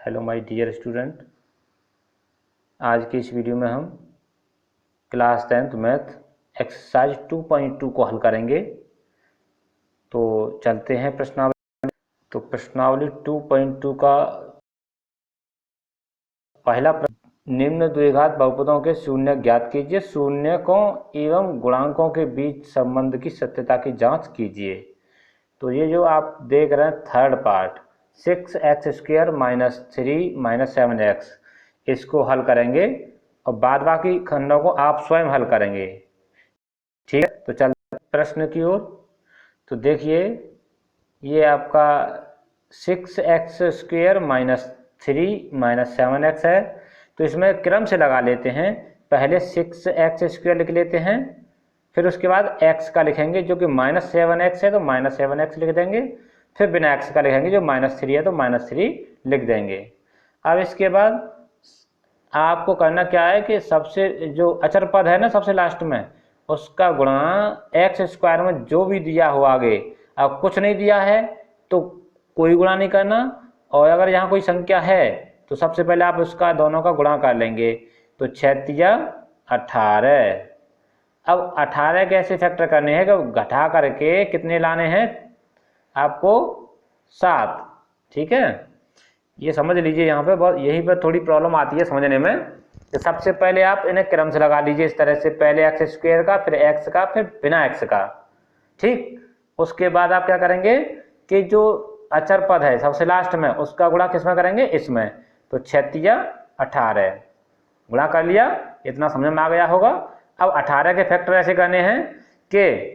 Hello my dear student. आज की इस वीडियो में हम क्लास 10th मैथ एक्सरसाइज 2.2 को हल करेंगे। तो चलते हैं प्रश्नावली। तो प्रश्नावली 2.2 का पहला प्रश्न, निम्न द्विघात बहुपदों के शून्य ज्ञात कीजिए। शून्यकों एवं गुणांकों के बीच संबंध की सत्यता की जांच कीजिए। तो ये जो आप देख रहे हैं third part 6x² minus 3 minus 7x, इसको हल करेंगे और बाद बाकी खंडों को आप स्वयं हल करेंगे। ठीक है, तो चलते प्रश्न की ओर। तो देखिए ये आपका 6x² माइनस 3 माइनस 7x है। तो इसमें क्रम से लगा लेते हैं। पहले 6x² लिख लेते हैं, फिर उसके बाद x का लिखेंगे जो कि माइनस 7x है तो माइनस 7x लिख देंगे। फिर बिना x का लिखेंगे जो माइनस 3 है तो माइनस 3 लिख देंगे। अब इसके बाद आपको करना क्या है कि सबसे जो अचर पद है ना सबसे लास्ट में, उसका गुणा x² में जो भी दिया हो आगे। अब कुछ नहीं दिया है तो कोई गुणा नहीं करना, और अगर यहाँ कोई संख्या है तो सबसे पहले आप उसका दोनों का गुणा कर लेंगे। तो 6×18। अब 18 कैसे फैक्टर करने हैं कि घटा करके कितने लाने हैं आपको 7। ठीक है, ये समझ लीजिए। यहाँ पे बहुत यहीं पर थोड़ी प्रॉब्लम आती है समझने में। तो सबसे पहले आप इन्हें क्रम से लगा लीजिए इस तरह से, पहले x² का, फिर x का, फिर बिना x का। ठीक, उसके बाद आप क्या करेंगे कि जो अचर पद है सबसे लास्ट में उसका गुणा किसमें करेंगे, इसमें। तो 6×18 गुणा कर लिया, इतना समझ में आ गया होगा। अब 18 के फैक्टर ऐसे करने हैं कि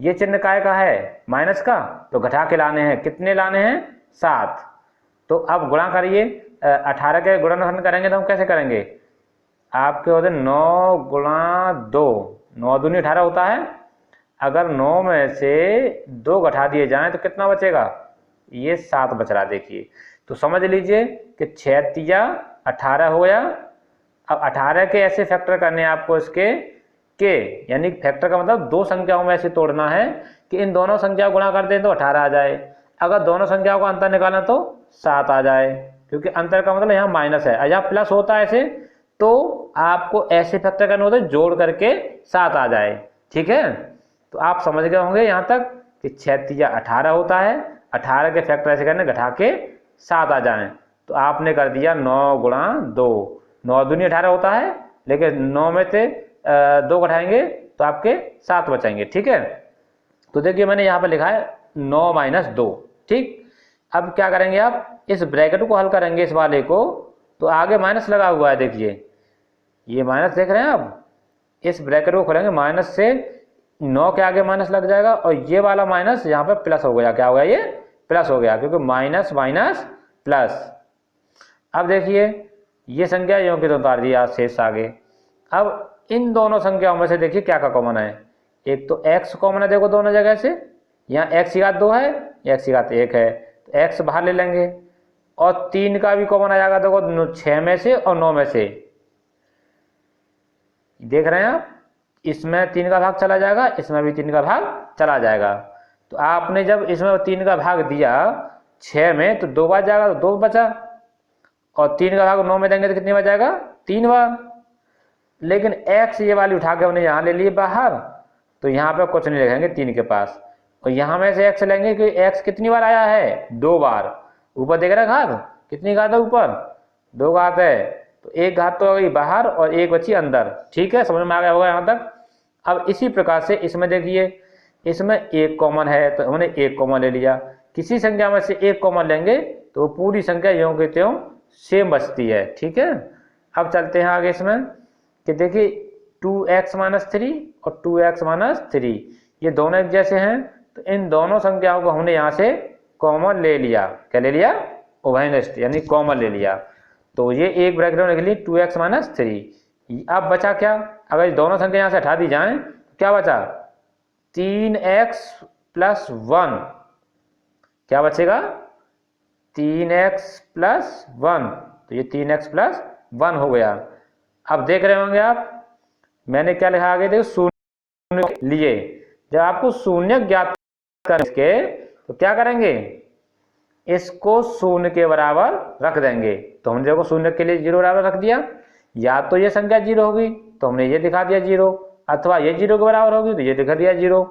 ये चिन्ह काय का है, माइनस का, तो घटा के लाने हैं। कितने लाने हैं, 7। तो अब गुणा करिए, 18 के गुणनखंड करेंगे तो हम कैसे करेंगे, आपके होते 9 गुणा 2, 9 दूनी 18 होता है। अगर 9 में से 2 घटा दिए जाएं तो कितना बचेगा, ये 7 बच रहा। देखिए, तो समझ लीजिए कि 6×18 हो गया। अब 18 के ऐसे फैक्टर करने हैं आपको इसके के, यानी फैक्टर का मतलब दो संख्याओं में ऐसे तोड़ना है कि इन दोनों संख्याओं गुणा कर दें तो 18 आ जाए, अगर दोनों संख्याओं का अंतर निकालना तो 7 आ जाए, क्योंकि अंतर का मतलब यहाँ माइनस है, यहाँ प्लस होता है ऐसे। तो आपको ऐसे फैक्टर करने होते जोड़ करके 7 आ जाए। ठीक है, तो आप समझ गए होंगे यहाँ तक कि 6×18 होता है, 18 के फैक्टर ऐसे करने घटा के 7 आ जाए। तो आपने कर दिया 9×2, 9 दूनी 18 होता है, लेकिन 9 में से 2 घटाएंगे तो आपके 7 बचेंगे। ठीक है, तो देखिए मैंने यहाँ पर लिखा है 9-2। ठीक, अब क्या करेंगे, आप इस ब्रैकेट को हल करेंगे इस वाले को। तो आगे माइनस लगा हुआ है, देखिए ये माइनस देख रहे हैं आप, इस ब्रैकेट को खोलेंगे, माइनस से 9 के आगे माइनस लग जाएगा, और ये वाला माइनस यहाँ पे प्लस हो गया। क्या हो गया, ये प्लस हो गया, क्योंकि माइनस माइनस प्लस। अब देखिए ये संख्या यों की तो उतार दिया शेष आगे। अब इन दोनों संख्याओं में से देखिए क्या क्या कॉमन है, एक तो x कॉमन है, देखो दोनों जगह से, यहाँ x⁻2 है, x⁻1 है, तो x बाहर ले लेंगे। और 3 का भी कॉमन आ जाएगा, देखो 6 में से और 9 में से, देख रहे हैं आप, इसमें 3 का भाग चला जाएगा, इसमें भी 3 का भाग चला जाएगा। तो आपने जब इसमें 3 का भाग दिया 6 में तो 2 बार जाएगा, तो 2 बचा, और 3 का भाग 9 में देंगे तो कितनी बार जाएगा, 3 बार। लेकिन x ये वाली उठा के हमने यहाँ ले लिए बाहर, तो यहाँ पे कुछ नहीं लिखेंगे 3 के पास, और यहाँ में से x लेंगे कि x कितनी बार आया है, 2 बार। ऊपर देख रहे हैं घात, कितनी घात है ऊपर, 2 घात है, तो एक घात तो गई बाहर और एक बची अंदर। ठीक है, समझ में आ गया होगा यहाँ तक। अब इसी प्रकार से इसमें देखिए, इसमें एक कॉमन है तो हमने एक कॉमन ले लिया, किसी संख्या में से एक कॉमन लेंगे तो वो पूरी संख्या यों के त्यों सेम बचती है। ठीक है, अब चलते हैं आगे इसमें कि देखिए 2x-3 और 2x-3 ये दोनों एक जैसे हैं, तो इन दोनों संख्याओं को हमने यहाँ से कॉमन ले लिया। क्या ले लिया, उभयनिष्ठ यानी कॉमन ले लिया। तो ये एक ब्रैकेट में लिख ली 2x-3। अब बचा क्या, अगर दोनों संख्या यहाँ से हटा दी जाए क्या बचा, 3x+1। क्या बचेगा, 3x+1, तो ये 3x+1 हो गया। अब देख रहे होंगे आप, मैंने क्या लिखा आगे, देखो शून्य लिए। जब आपको शून्य ज्ञात करने के तो क्या करेंगे, इसको शून्य के बराबर रख देंगे। तो हमने देखो शून्य के लिए 0 बराबर रख दिया, या तो ये संख्या 0 होगी तो हमने ये दिखा दिया 0, अथवा ये 0 के बराबर होगी तो ये दिखा दिया 0।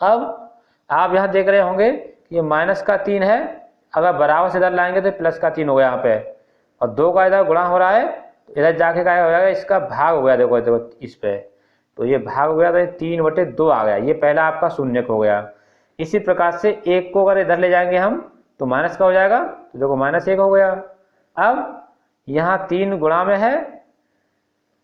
अब आप यहाँ देख रहे होंगे कि ये -3 है, अगर बराबर से इधर लाएंगे तो +3 हो गया यहाँ पे, और 2 का इधर गुणा हो रहा है तो इधर जाके क्या हो जाएगा, इसका भाग हो गया। देखो देखो इस पे, तो ये भाग हो गया तो 3/2 आ गया, ये पहला आपका शून्य हो गया। इसी प्रकार से 1 को अगर इधर ले जाएंगे हम तो माइनस का हो जाएगा, तो देखो -1 हो गया। अब यहाँ 3 गुणा में है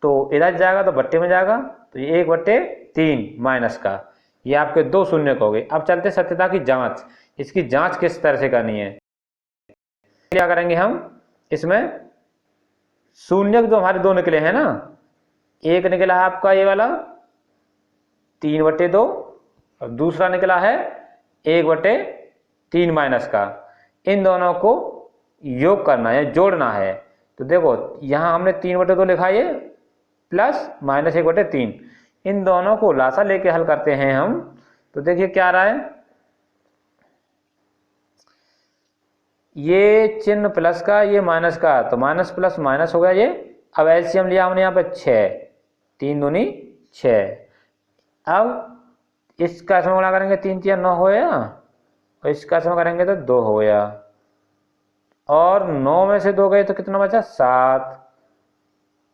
तो इधर जाएगा तो बट्टे में जाएगा, तो ये 1/3 माइनस का, ये आपके 2 शून्य हो गए। अब चलते सत्यता की जांच, इसकी जांच किस तरह से करनी है। क्या करेंगे हम, इसमें शून्य जो हमारे 2 निकले हैं ना, एक निकला है आपका ये वाला 3/2 और दूसरा निकला है 1/3 माइनस का। इन दोनों को योग करना है, जोड़ना है। तो देखो यहाँ हमने 3/2 लिखा, ये प्लस -1/3, इन दोनों को लासा लेके हल करते हैं हम। तो देखिए क्या आ रहा है, ये चिन्ह प्लस का, ये माइनस का, तो माइनस प्लस माइनस हो गया ये। अब एलसीएम लिया हमने यहाँ पे 6, 3 दूनी 6। अब इसका इसमें गुणा करेंगे 3 3 9 हो गया, और इसका इसमें करेंगे तो 2 हो गया, और 9 में से 2 गए तो कितना बचा, 7,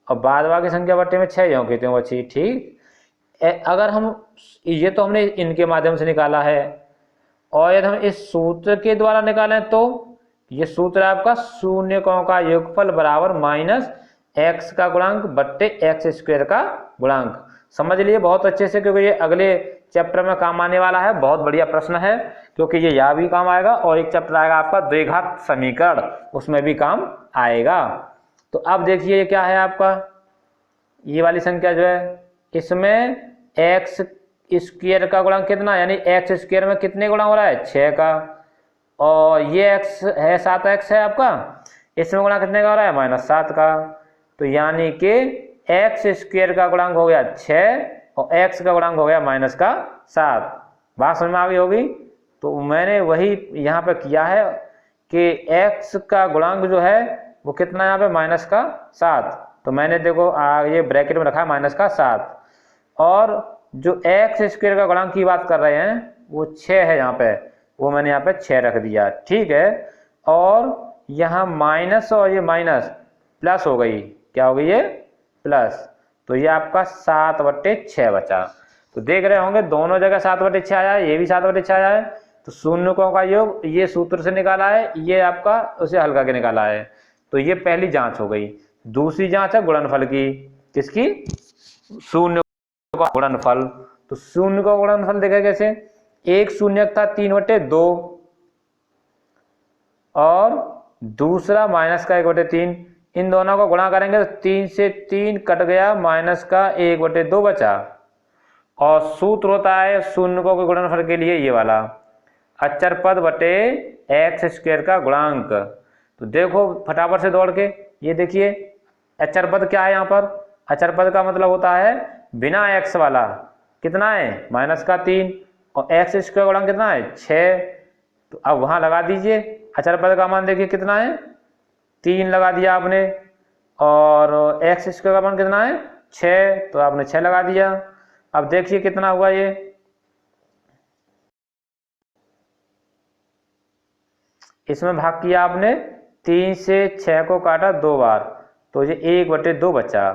और बाद बाकी संख्या बट्टे में 6 यों की त्यों बची। ठीक, अगर हम ये तो हमने इनके माध्यम से निकाला है, और यदि हम इस सूत्र के द्वारा निकालें तो ये सूत्र है आपका शून्यकों का योगफल बराबर -x का गुणांक बट्टे x² का गुणांक। समझ लिए बहुत अच्छे से, क्योंकि ये अगले चैप्टर में काम आने वाला है। बहुत बढ़िया प्रश्न है, क्योंकि ये यहाँ भी काम आएगा, और एक चैप्टर आएगा आपका द्विघात समीकरण, उसमें भी काम आएगा। तो अब देखिए ये क्या है आपका, ये वाली संख्या जो है, इसमें x² का गुणांक कितना, यानी x² में कितने गुणा हो रहा है, 6 का, और ये x है 7x है आपका, इसमें गुणा कितने का हो रहा है, -7 का। तो यानी कि x² का गुणांक हो गया 6 और x का गुणांक हो गया -7। बात समझ में आ गई होगी। तो मैंने वही यहाँ पे किया है कि x का गुणांक जो है वो कितना है यहाँ पे, -7। तो मैंने देखो ये ब्रैकेट में रखा है -7, और जो x² का गुणांक की बात कर रहे हैं वो 6 है यहाँ पे, वो मैंने यहाँ पे 6 रख दिया। ठीक है, और यहाँ माइनस और ये माइनस प्लस हो गई, क्या हो गई ये, प्लस, तो ये आपका 7/6 बचा। तो देख रहे होंगे दोनों जगह 7/6 आया है, ये भी 7/6 आया है। तो शून्यकों का योग ये सूत्र से निकाला है, ये आपका उसे हल करके निकाला है। तो ये पहली जांच हो गई। दूसरी जांच है गुणनफल की, किसकी, शून्य का गुणनफल। तो शून्य का गुणनफल देखा कैसे, एक शून्य था 3/2 और दूसरा -1/3, इन दोनों को गुणा करेंगे तो 3 से 3 कट गया, -1/2 बचा। और सूत्र होता है शून्यकों के गुणनफल के लिए ये वाला, अचर पद बटे x² का गुणांक। तो देखो फटाफट से दौड़ के, ये देखिए अचर पद क्या है यहाँ पर, अचर पद का मतलब होता है बिना x वाला, कितना है, -3, और x² का गुणांक कितना है, 6। तो अब वहां लगा दीजिए, अचर पद का मान देखिए कितना है, 3 लगा दिया आपने, और x² का मान कितना है, 6, तो आपने 6 लगा दिया। अब देखिए कितना हुआ ये, इसमें भाग किया आपने, 3 से 6 को काटा 2 बार, तो ये 1/2 बचा।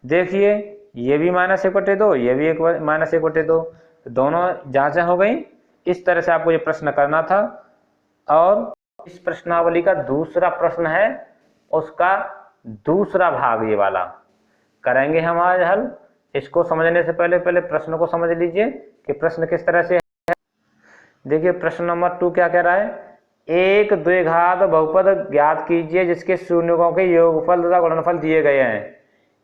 देखिए ये भी -1/2, ये भी -1/2, दोनों जांचें हो गई। इस तरह से आपको ये प्रश्न करना था। और इस प्रश्नावली का दूसरा प्रश्न है, उसका दूसरा भाग ये वाला करेंगे हम आज हल। इसको समझने से पहले प्रश्न को समझ लीजिए कि प्रश्न किस तरह से है। देखिए प्रश्न नंबर 2 क्या कह रहा है, एक द्विघात बहुपद ज्ञात कीजिए जिसके शून्यकों के योगफल तथा गुणनफल दिए गए हैं।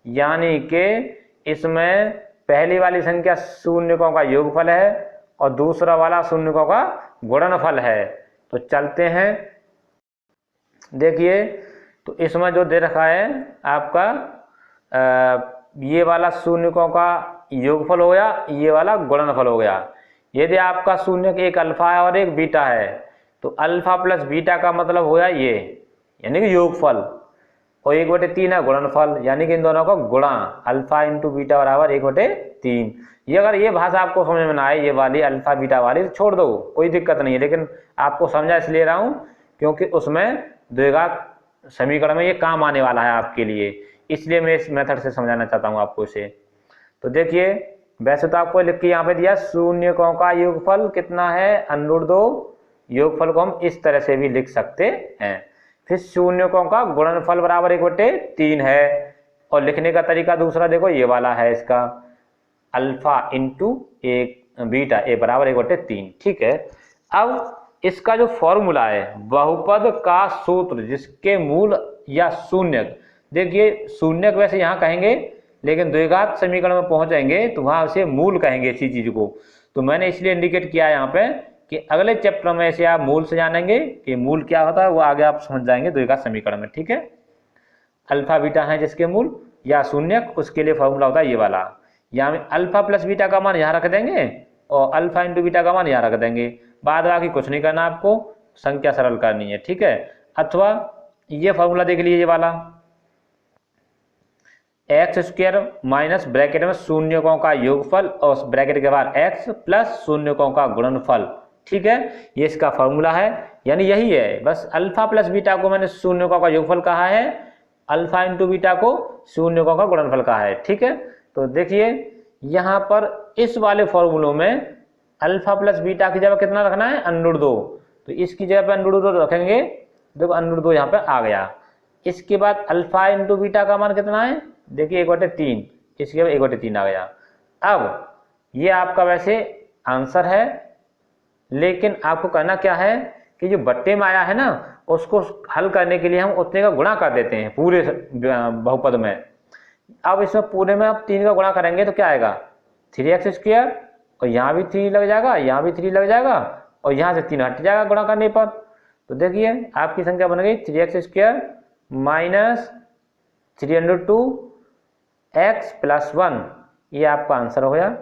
यानी कि इसमें पहली वाली संख्या शून्यकों का योगफल है और दूसरा वाला शून्यकों का गुणनफल है। तो चलते हैं, देखिए तो इसमें जो दे रखा है आपका ये वाला शून्यकों का योगफल हो गया, ये वाला गुणनफल हो गया। यदि आपका शून्य एक अल्फा है और एक बीटा है, तो अल्फा प्लस बीटा का मतलब होगा ये, यानी कि योगफल, और 1/3 है गुणनफल, यानी कि इन दोनों का गुणा, अल्फा इंटू बीटा बराबर 1/3। ये अगर ये भाषा आपको समझ में ना आए, ये वाली अल्फा बीटा वाली, तो छोड़ दो, कोई दिक्कत नहीं है, लेकिन आपको समझा इसलिए रहा हूँ क्योंकि उसमें द्विघात समीकरण में ये काम आने वाला है आपके लिए, इसलिए मैं इस मेथड से समझाना चाहता हूँ आपको इसे। तो देखिए, वैसे तो आपको लिख के यहाँ पे दिया शून्यकों का योगफल कितना है √2, योगफल को हम इस तरह से भी लिख सकते हैं। फिर शून्यकों का गुणनफल बराबर 1/3 है, और लिखने का तरीका दूसरा देखो ये वाला है इसका, अल्फा इंटू एक बीटा ए बराबर 1/3। ठीक है, अब इसका जो फॉर्मूला है बहुपद का सूत्र जिसके मूल या शून्यक, देखिए शून्यक वैसे यहाँ कहेंगे, लेकिन द्विघात समीकरण में पहुंचेंगे तो वहां उसे मूल कहेंगे इसी चीज को। तो मैंने इसलिए इंडिकेट किया यहाँ पे कि अगले चैप्टर में से आप मूल से जानेंगे कि मूल क्या होता है, वो आगे आप समझ जाएंगे द्विघात समीकरण में। ठीक है, अल्फा बीटा है जिसके मूल या शून्यक, उसके लिए फॉर्मूला होता है ये वाला। यहाँ में अल्फा प्लस बीटा का मान यहाँ रख देंगे और अल्फा इंटू बीटा का मान यहाँ रख देंगे, बाद बाकी कुछ नहीं करना, आपको संख्या सरल करनी है। ठीक है, अथवा ये फॉर्मूला देख लीजिए, ये वाला x² माइनस ब्रैकेट में शून्यकों का योगफल और ब्रैकेट के बाद x प्लस शून्यकों का गुणनफल। ठीक है, ये इसका फॉर्मूला है, यानी यही है, बस अल्फा प्लस बीटा को मैंने शून्यकों का योगफल कहा है, अल्फा इंटू बीटा को शून्यकों का गुणनफल कहा है। ठीक है, तो देखिए यहाँ पर इस वाले फॉर्मूलों में अल्फा प्लस बीटा की जगह कितना रखना है √2, तो इसकी जगह पे √2 रखेंगे, देखो √2 यहाँ पे आ गया। इसके बाद अल्फा इंटू बीटा का मान कितना है, देखिए 1/3, इसके बाद 1/3 आ गया। अब ये आपका वैसे आंसर है, लेकिन आपको करना क्या है कि जो बट्टे में आया है ना, उसको हल करने के लिए हम उतने का गुणा कर देते हैं पूरे बहुपद में। अब इसमें पूरे में आप 3 का गुणा करेंगे तो क्या आएगा 3x², और यहाँ भी 3 लग जाएगा, यहाँ भी 3 लग जाएगा, और यहाँ से 3 हट जाएगा गुणा करने पर। तो देखिए आपकी संख्या बन गई 3x² माइनस 3√2x + 1, ये आपका आंसर हो गया।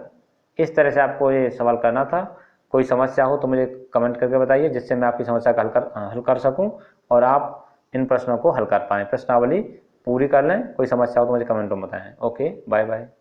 इस तरह से आपको ये सवाल करना था। कोई समस्या हो तो मुझे कमेंट करके बताइए, जिससे मैं आपकी समस्या का हल कर सकूं और आप इन प्रश्नों को हल कर पाएँ, प्रश्नावली पूरी कर लें। कोई समस्या हो तो मुझे कमेंट में बताएं। Okay, bye bye.